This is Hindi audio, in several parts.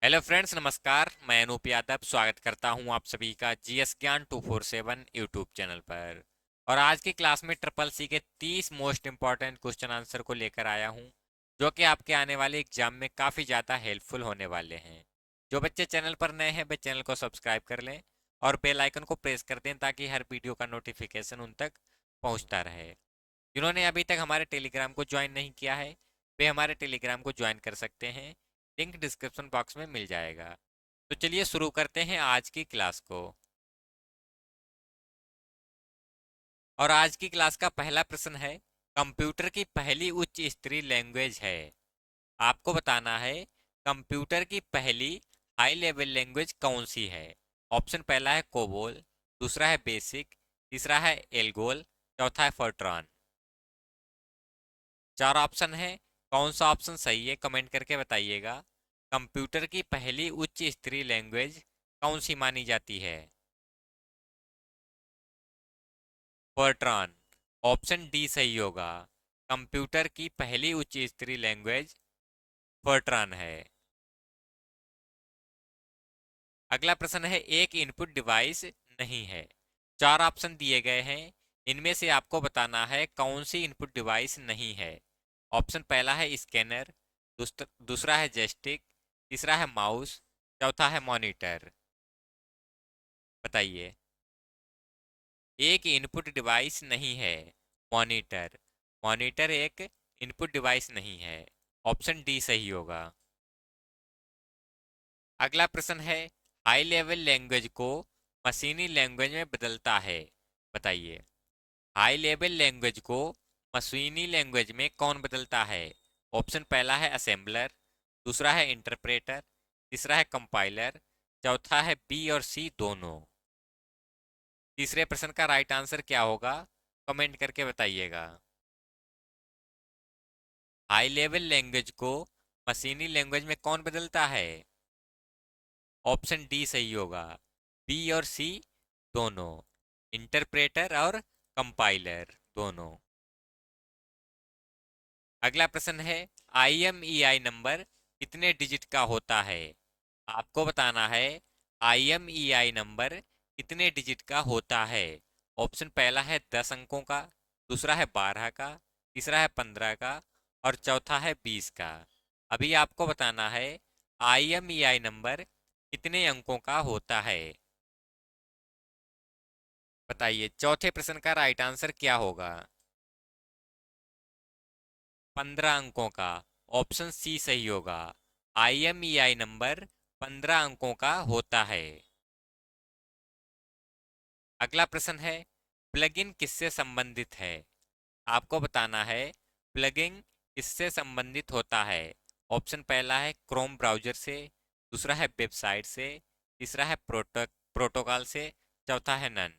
हेलो फ्रेंड्स, नमस्कार। मैं अनूप यादव स्वागत करता हूं आप सभी का जीएस ज्ञान 247 यूट्यूब चैनल पर। और आज की क्लास में ट्रिपल सी के 30 मोस्ट इंपॉर्टेंट क्वेश्चन आंसर को लेकर आया हूं, जो कि आपके आने वाले एग्जाम में काफ़ी ज़्यादा हेल्पफुल होने वाले हैं। जो बच्चे चैनल पर नए हैं वे चैनल को सब्सक्राइब कर लें और बेल आइकन को प्रेस कर दें ताकि हर वीडियो का नोटिफिकेशन उन तक पहुँचता रहे। जिन्होंने अभी तक हमारे टेलीग्राम को ज्वाइन नहीं किया है वे हमारे टेलीग्राम को ज्वाइन कर सकते हैं। लिंक डिस्क्रिप्शन बॉक्स में मिल जाएगा। तो चलिए शुरू करते हैं आज की क्लास को। और आज की क्लास का पहला प्रश्न है, कंप्यूटर की पहली उच्च स्तरीय लैंग्वेज है। आपको बताना है कंप्यूटर की पहली हाई लेवल लैंग्वेज कौन सी है। ऑप्शन पहला है कोबोल, दूसरा है बेसिक, तीसरा है एल्गोल, चौथा है फोर्ट्रॉन। चार ऑप्शन है, कौन सा ऑप्शन सही है कमेंट करके बताइएगा। कंप्यूटर की पहली उच्च स्तरीय लैंग्वेज कौन सी मानी जाती है। फोर्ट्रॉन। ऑप्शन डी सही होगा। कंप्यूटर की पहली उच्च स्तरीय लैंग्वेज फोर्ट्रॉन है। अगला प्रश्न है, एक इनपुट डिवाइस नहीं है। चार ऑप्शन दिए गए हैं, इनमें से आपको बताना है कौन सी इनपुट डिवाइस नहीं है। ऑप्शन पहला है स्कैनर, दूसरा है जॉयस्टिक, तीसरा है माउस, चौथा है मॉनिटर। बताइए। एक इनपुट डिवाइस नहीं है। मॉनिटर। मॉनिटर एक इनपुट डिवाइस नहीं है। ऑप्शन डी सही होगा। अगला प्रश्न है, हाई लेवल लैंग्वेज को मशीनी लैंग्वेज में बदलता है। बताइए। हाई लेवल लैंग्वेज को मशीनी लैंग्वेज में कौन बदलता है। ऑप्शन पहला है असेंबलर, दूसरा है इंटरप्रेटर, तीसरा है कंपाइलर, चौथा है बी और सी दोनों। तीसरे प्रश्न का राइट आंसर क्या होगा कमेंट करके बताइएगा। हाई लेवल लैंग्वेज को मशीनी लैंग्वेज में कौन बदलता है। ऑप्शन डी सही होगा। बी और सी दोनों, इंटरप्रेटर और कंपाइलर दोनों। अगला प्रश्न है, IMEI नंबर कितने डिजिट का होता है। आपको बताना है IMEI नंबर कितने डिजिट का होता है। ऑप्शन पहला है 10 अंकों का, दूसरा है 12 का, तीसरा है 15 का और चौथा है 20 का। अभी आपको बताना है IMEI नंबर कितने अंकों का होता है। बताइए चौथे प्रश्न का राइट आंसर क्या होगा। 15 अंकों का। ऑप्शन सी सही होगा। IMEI नंबर 15 अंकों का होता है। अगला प्रश्न है, प्लगइन किससे संबंधित है। आपको बताना है प्लगइन किससे संबंधित होता है। ऑप्शन पहला है क्रोम ब्राउजर से, दूसरा है वेबसाइट से, तीसरा है प्रोटोकॉल से, चौथा है नन।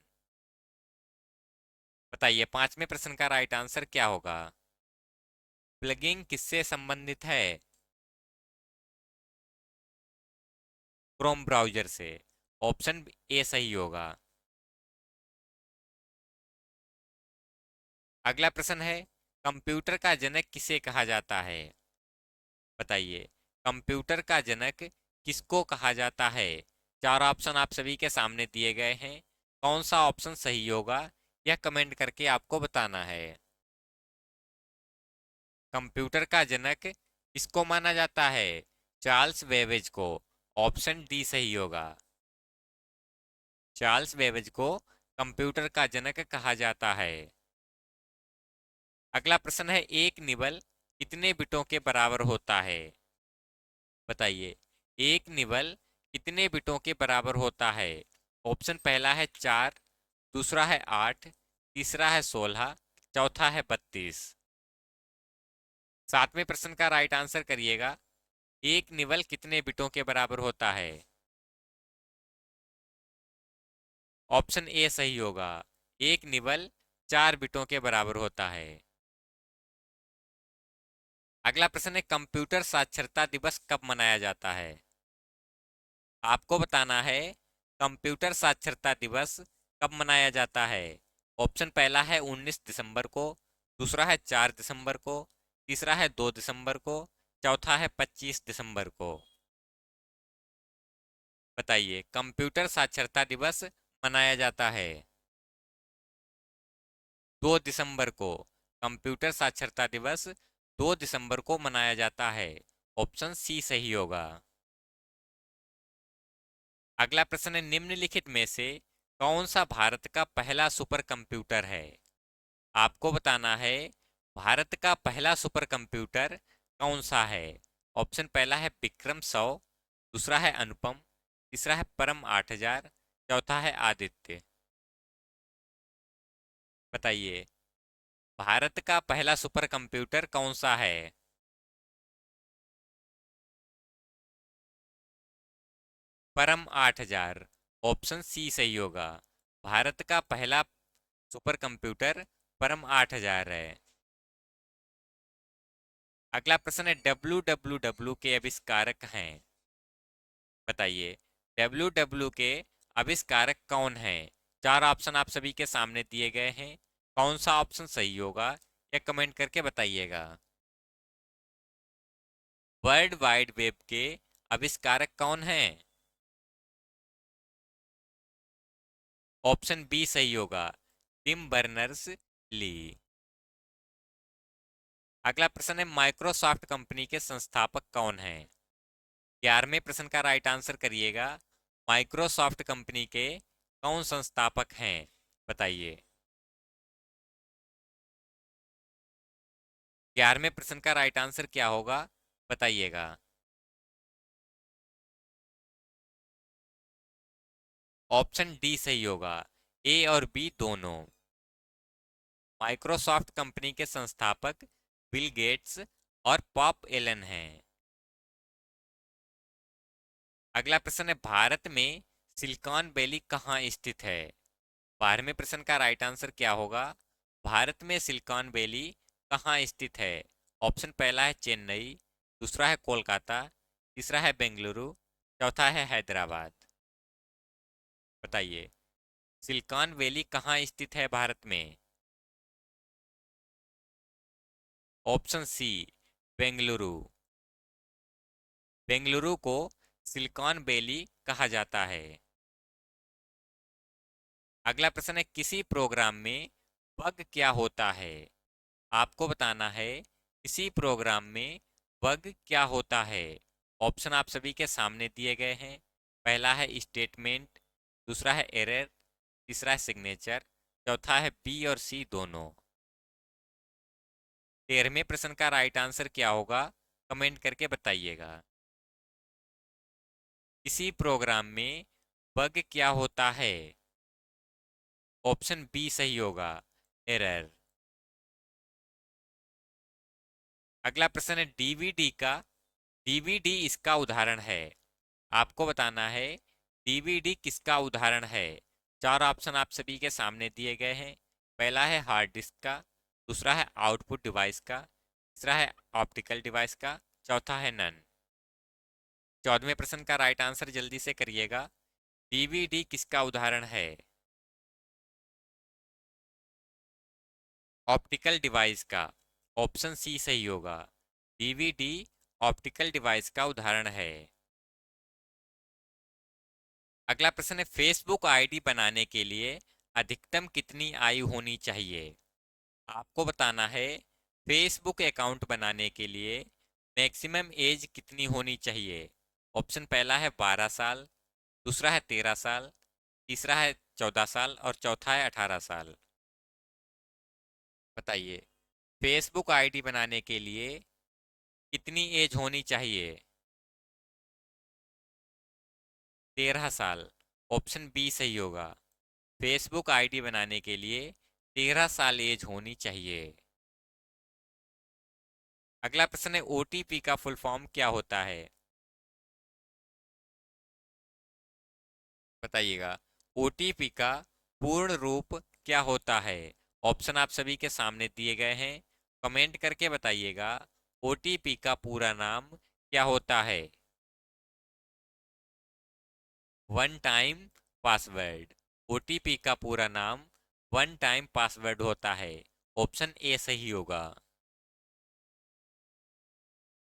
बताइए पांचवें प्रश्न का राइट आंसर क्या होगा। प्लगइन किससे संबंधित है। क्रोम ब्राउजर से। ऑप्शन ए सही होगा। अगला प्रश्न है, कंप्यूटर का जनक किसे कहा जाता है। बताइए कंप्यूटर का जनक किसको कहा जाता है। चार ऑप्शन आप सभी के सामने दिए गए हैं, कौन सा ऑप्शन सही होगा यह कमेंट करके आपको बताना है। कंप्यूटर का जनक किसको माना जाता है। चार्ल्स बेबेज को। ऑप्शन डी सही होगा। चार्ल्स बेबेज को कंप्यूटर का जनक कहा जाता है। अगला प्रश्न है, एक निबल कितने बिटों के बराबर होता है। बताइए एक निबल कितने बिटों के बराबर होता है। ऑप्शन पहला है 4, दूसरा है 8, तीसरा है 16, चौथा है 32। सातवें प्रश्न का राइट आंसर करिएगा। एक निबल कितने बिटों के बराबर होता है। ऑप्शन ए सही होगा। एक निबल 4 बिटों के बराबर होता है। अगला प्रश्न है, कंप्यूटर साक्षरता दिवस कब मनाया जाता है। आपको बताना है कंप्यूटर साक्षरता दिवस कब मनाया जाता है। ऑप्शन पहला है 19 दिसंबर को, दूसरा है 4 दिसंबर को, तीसरा है 2 दिसंबर को, चौथा है 25 दिसंबर को। बताइए, कंप्यूटर साक्षरता दिवस मनाया जाता है 2 दिसंबर को। कंप्यूटर साक्षरता दिवस 2 दिसंबर को मनाया जाता है। ऑप्शन सी सही होगा। अगला प्रश्न है, निम्नलिखित में से कौन सा भारत का पहला सुपर कंप्यूटर है? आपको बताना है भारत का पहला सुपर कंप्यूटर कौन सा है। ऑप्शन पहला है विक्रम 100, दूसरा है अनुपम, तीसरा है परम 8000, चौथा है आदित्य। बताइए, भारत का पहला सुपर कंप्यूटर कौन सा है? परम 8000। ऑप्शन सी सही होगा। भारत का पहला सुपर कंप्यूटर परम 8000 है। अगला प्रश्न है, डब्ल्यू के आविष्कारक हैं। बताइए, डब्ल्यू के आविष्कारक कौन हैं? 4 ऑप्शन आप सभी के सामने दिए गए हैं। कौन सा ऑप्शन सही होगा या कमेंट करके बताइएगा। वर्ल्ड वाइड वेब के आविष्कारक कौन हैं? ऑप्शन बी सही होगा, टिम बर्नर्स ली। अगला प्रश्न है, माइक्रोसॉफ्ट कंपनी के संस्थापक कौन हैं? 11वें प्रश्न का राइट आंसर करिएगा। माइक्रोसॉफ्ट कंपनी के कौन संस्थापक हैं? बताइए। 11वें प्रश्न का राइट आंसर क्या होगा? बताइएगा। ऑप्शन डी सही होगा, ए और बी दोनों। माइक्रोसॉफ्ट कंपनी के संस्थापक बिल गेट्स और पॉप एलन हैं। अगला प्रश्न है, भारत में सिलिकॉन वैली कहाँ स्थित है? 12वें प्रश्न का राइट आंसर क्या होगा? भारत में सिलिकॉन वैली कहाँ स्थित है? ऑप्शन पहला है चेन्नई, दूसरा है कोलकाता, तीसरा है बेंगलुरु, चौथा है हैदराबाद। बताइए, सिलिकॉन वैली कहाँ स्थित है भारत में? Option C Bengaluru. बेंगलुरु को सिलिकॉन वैली कहा जाता है। अगला प्रश्न है, किसी प्रोग्राम में बग क्या होता है? आपको बताना है किसी प्रोग्राम में बग क्या होता है। ऑप्शन आप सभी के सामने दिए गए हैं। पहला है स्टेटमेंट, दूसरा है एरर, तीसरा है सिग्नेचर, चौथा है बी और सी दोनों। 13वें प्रश्न का राइट आंसर क्या होगा? कमेंट करके बताइएगा। किसी प्रोग्राम में बग क्या होता है? ऑप्शन बी सही होगा, एरर। अगला प्रश्न है, डीवीडी इसका उदाहरण है। आपको बताना है डीवीडी किसका उदाहरण है। 4 ऑप्शन आप सभी के सामने दिए गए हैं। पहला है हार्ड डिस्क का, दूसरा है आउटपुट डिवाइस का, तीसरा है ऑप्टिकल डिवाइस का, चौथा है नन। 14वें प्रश्न का राइट आंसर जल्दी से करिएगा। डीवीडी किसका उदाहरण है? ऑप्टिकल डिवाइस का। ऑप्शन सी सही होगा, डीवीडी ऑप्टिकल डिवाइस का उदाहरण है। अगला प्रश्न है, फेसबुक आईडी बनाने के लिए अधिकतम कितनी आयु होनी चाहिए? आपको बताना है फेसबुक अकाउंट बनाने के लिए मैक्सिमम एज कितनी होनी चाहिए। ऑप्शन पहला है 12 साल, दूसरा है 13 साल, तीसरा है 14 साल और चौथा है 18 साल। बताइए, फेसबुक आईडी बनाने के लिए कितनी एज होनी चाहिए? 13 साल। ऑप्शन बी सही होगा, फेसबुक आईडी बनाने के लिए 13 साल एज होनी चाहिए। अगला प्रश्न है, ओटीपी का फुल फॉर्म क्या होता है? बताइएगा, ओटीपी का पूर्ण रूप क्या होता है? ऑप्शन आप सभी के सामने दिए गए हैं। कमेंट करके बताइएगा, ओटीपी का पूरा नाम क्या होता है? One time password. ओटीपी का पूरा नाम वन टाइम पासवर्ड होता है। ऑप्शन ए सही होगा।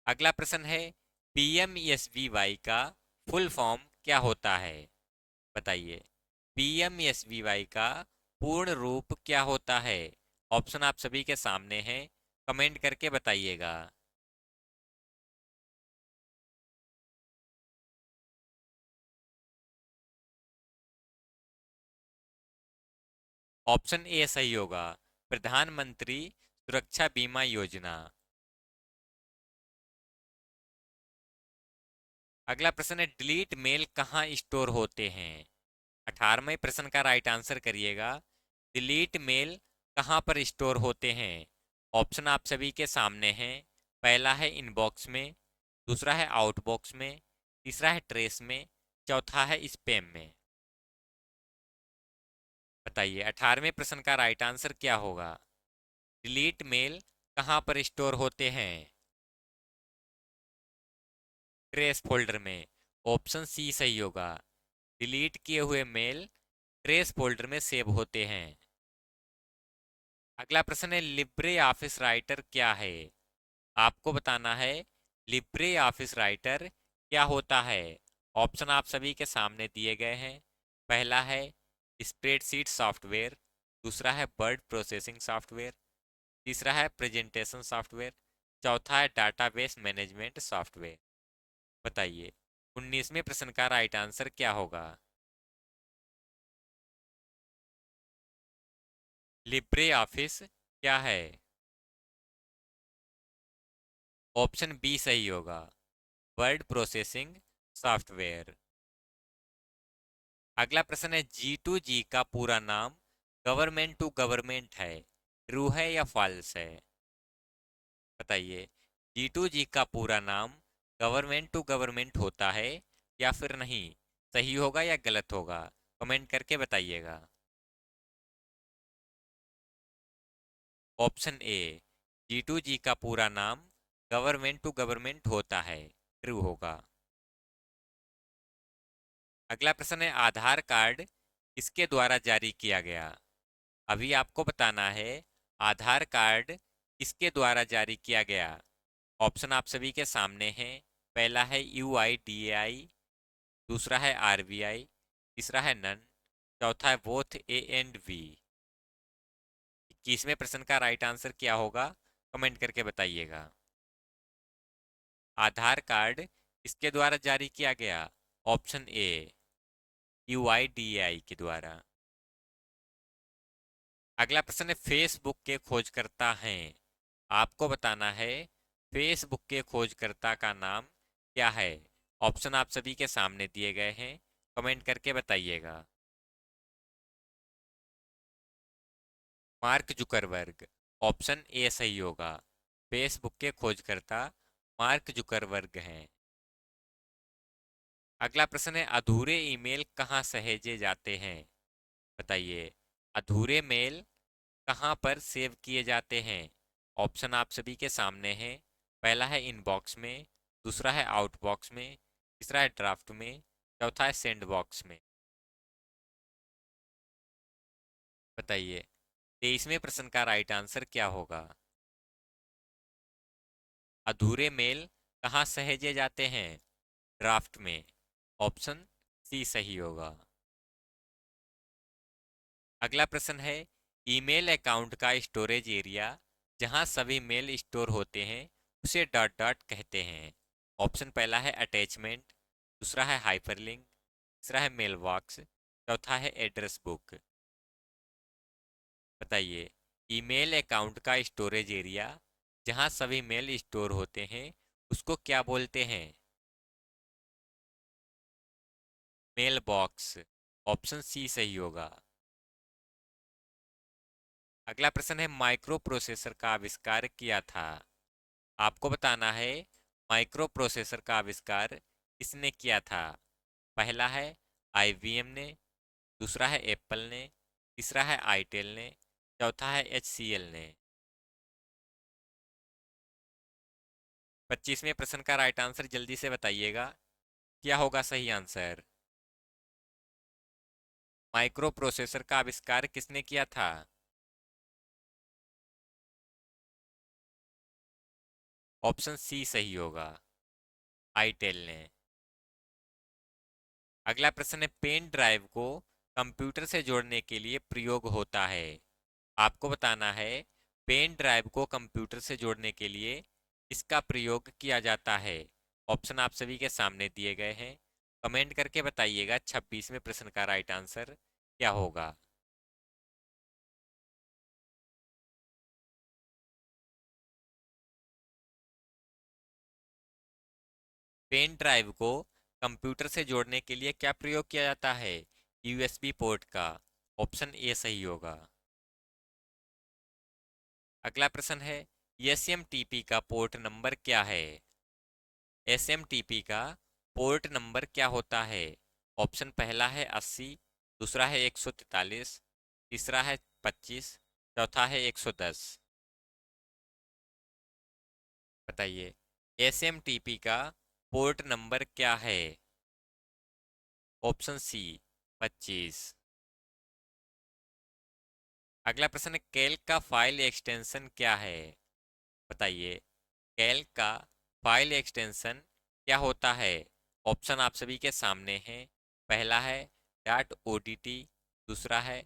अगला प्रश्न है, पीएमएसबीवाई का फुल फॉर्म क्या होता है? बताइए। पीएमएसबीवाई का पूर्ण रूप क्या होता है? ऑप्शन आप सभी के सामने हैं, कमेंट करके बताइएगा। ऑप्शन ए सही होगा, प्रधानमंत्री सुरक्षा बीमा योजना। अगला प्रश्न है, डिलीट मेल कहाँ स्टोर होते हैं? 18वें प्रश्न का राइट आंसर करिएगा। डिलीट मेल कहाँ पर स्टोर होते हैं? ऑप्शन आप सभी के सामने हैं। पहला है इनबॉक्स में, दूसरा है आउटबॉक्स में, तीसरा है ट्रेस में, चौथा है स्पैम में। बताइए 18वें प्रश्न का राइट आंसर क्या होगा? डिलीट मेल कहाँ पर स्टोर होते हैं? ट्रेस फोल्डर में। ऑप्शन सी सही होगा, डिलीट किए हुए मेल ट्रेस फोल्डर में सेव होते हैं। अगला प्रश्न है, लिब्रे ऑफिस राइटर क्या है? आपको बताना है लिब्रे ऑफिस राइटर क्या होता है। ऑप्शन आप सभी के सामने दिए गए हैं। पहला है स्प्रेडशीट सॉफ्टवेयर, दूसरा है वर्ड प्रोसेसिंग सॉफ्टवेयर, तीसरा है प्रेजेंटेशन सॉफ्टवेयर, चौथा है डाटाबेस मैनेजमेंट सॉफ्टवेयर। बताइए 19वें प्रश्न का राइट आंसर क्या होगा? लिब्रे ऑफिस क्या है? ऑप्शन बी सही होगा, वर्ड प्रोसेसिंग सॉफ्टवेयर। अगला प्रश्न है, जी टू जी का पूरा नाम गवर्नमेंट टू गवर्नमेंट है, ट्रू है या फॉल्स है? बताइए जी टू जी का पूरा नाम गवर्नमेंट टू गवर्नमेंट होता है या फिर नहीं, सही होगा या गलत होगा, कमेंट करके बताइएगा। ऑप्शन ए, जी टू जी का पूरा नाम गवर्नमेंट टू गवर्नमेंट होता है, ट्रू होगा। अगला प्रश्न है, आधार कार्ड किसके द्वारा जारी किया गया? अभी आपको बताना है आधार कार्ड किसके द्वारा जारी किया गया। ऑप्शन आप सभी के सामने हैं। पहला है UIDAI, दूसरा है RBI, तीसरा है नन, चौथा है बोथ A&B। 21वें प्रश्न का राइट आंसर क्या होगा, कमेंट करके बताइएगा। आधार कार्ड किसके द्वारा जारी किया गया? ऑप्शन ए, UIDAI के द्वारा। अगला प्रश्न है, फेसबुक के खोजकर्ता हैं, आपको बताना है फेसबुक के खोजकर्ता का नाम क्या है। ऑप्शन आप सभी के सामने दिए गए हैं, कमेंट करके बताइएगा। Mark Zuckerberg. ऑप्शन ए सही होगा, फेसबुक के खोजकर्ता मार्क जुकरबर्ग हैं। अगला प्रश्न है, अधूरे ईमेल कहाँ सहेजे जाते हैं? बताइए अधूरे मेल कहाँ पर सेव किए जाते हैं। ऑप्शन आप सभी के सामने हैं। पहला है इनबॉक्स में, दूसरा है आउटबॉक्स में, तीसरा है ड्राफ्ट में, चौथा है सेंड बॉक्स में। बताइए 23वें प्रश्न का राइट आंसर क्या होगा? अधूरे मेल कहाँ सहेजे जाते हैं? ड्राफ्ट में। ऑप्शन सी सही होगा। अगला प्रश्न है, ईमेल अकाउंट का स्टोरेज एरिया जहां सभी मेल स्टोर होते हैं उसे डॉट डॉट कहते हैं। ऑप्शन पहला है अटैचमेंट, दूसरा है हाइपरलिंक, तीसरा है मेल बॉक्स, चौथा है एड्रेस बुक। बताइए ईमेल अकाउंट का स्टोरेज एरिया जहां सभी मेल स्टोर होते हैं उसको क्या बोलते हैं? Mail box. ऑप्शन सी सही होगा। अगला प्रश्न है, माइक्रो प्रोसेसर का आविष्कार किया था। आपको बताना है माइक्रो प्रोसेसर का आविष्कार किसने किया था। पहला है IBM ने, दूसरा है एप्पल ने, तीसरा है आईटेल ने, चौथा है HCL ने। 25वें प्रश्न का राइट आंसर जल्दी से बताइएगा, क्या होगा सही आंसर? माइक्रो प्रोसेसर का आविष्कार किसने किया था? ऑप्शन सी सही होगा, आईटेल ने। अगला प्रश्न है, पेन ड्राइव को कंप्यूटर से जोड़ने के लिए प्रयोग होता है। आपको बताना है पेन ड्राइव को कंप्यूटर से जोड़ने के लिए इसका प्रयोग किया जाता है। ऑप्शन आप सभी के सामने दिए गए हैं। कमेंट करके बताइएगा 26वें प्रश्न का राइट आंसर क्या होगा। पेन ड्राइव को कंप्यूटर से जोड़ने के लिए क्या प्रयोग किया जाता है? यूएसबी पोर्ट का। ऑप्शन ए सही होगा। अगला प्रश्न है, एसएमटीपी का पोर्ट नंबर क्या है? एसएमटीपी का पोर्ट नंबर क्या होता है? ऑप्शन पहला है 80, दूसरा है 143, तीसरा है 25, चौथा है 110। बताइए, एसएमटीपी का पोर्ट नंबर क्या है? Option C 25। अगला प्रश्न है, कैल्क का फाइल एक्सटेंशन क्या है? बताइए, कैल्क का फाइल एक्सटेंशन क्या होता है? ऑप्शन आप सभी के सामने हैं। पहला है डाट ओडीटी, दूसरा है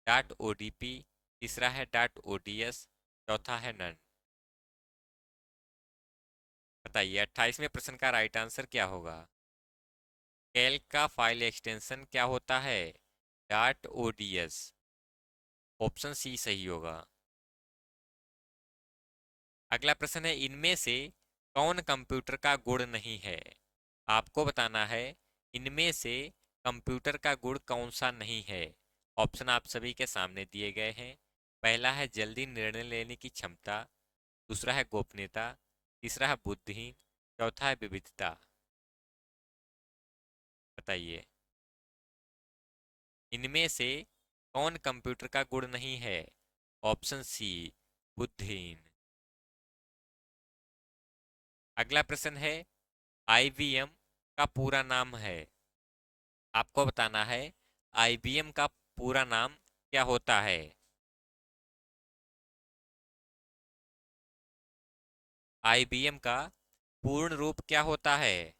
डाट ओडीपी, तीसरा है डाट ओडीएस, चौथा है नन। बताइए 28वें प्रश्न का राइट आंसर क्या होगा। कैल्क का फाइल एक्सटेंशन क्या होता है? Dot ODS. ऑप्शन सी सही होगा। अगला प्रश्न है, इनमें से कौन कंप्यूटर का गुण नहीं है? आपको बताना है इनमें से कंप्यूटर का गुण कौन सा नहीं है। ऑप्शन आप सभी के सामने दिए गए हैं। पहला है जल्दी निर्णय लेने की क्षमता, दूसरा है गोपनीयता, तीसरा है बुद्धिहीन, चौथा है विविधता। बताइए, इनमें से कौन कंप्यूटर का गुण नहीं है? ऑप्शन सी बुद्धिहीन। अगला प्रश्न है, आईबीएम का पूरा नाम है। आपको बताना है आईबीएम का पूरा नाम क्या होता है। आईबीएम का पूर्ण रूप क्या होता है?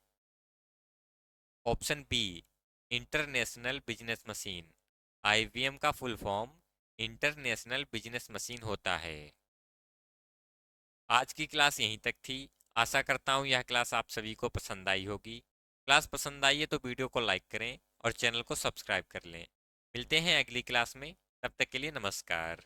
Option B international business machine. IBM का full form international business machine होता है। आज की क्लास यहीं तक थी। आशा करता हूँ यह क्लास आप सभी को पसंद आई होगी। क्लास पसंद आई है तो वीडियो को लाइक करें और चैनल को सब्सक्राइब कर लें। मिलते हैं अगली क्लास में, तब तक के लिए नमस्कार।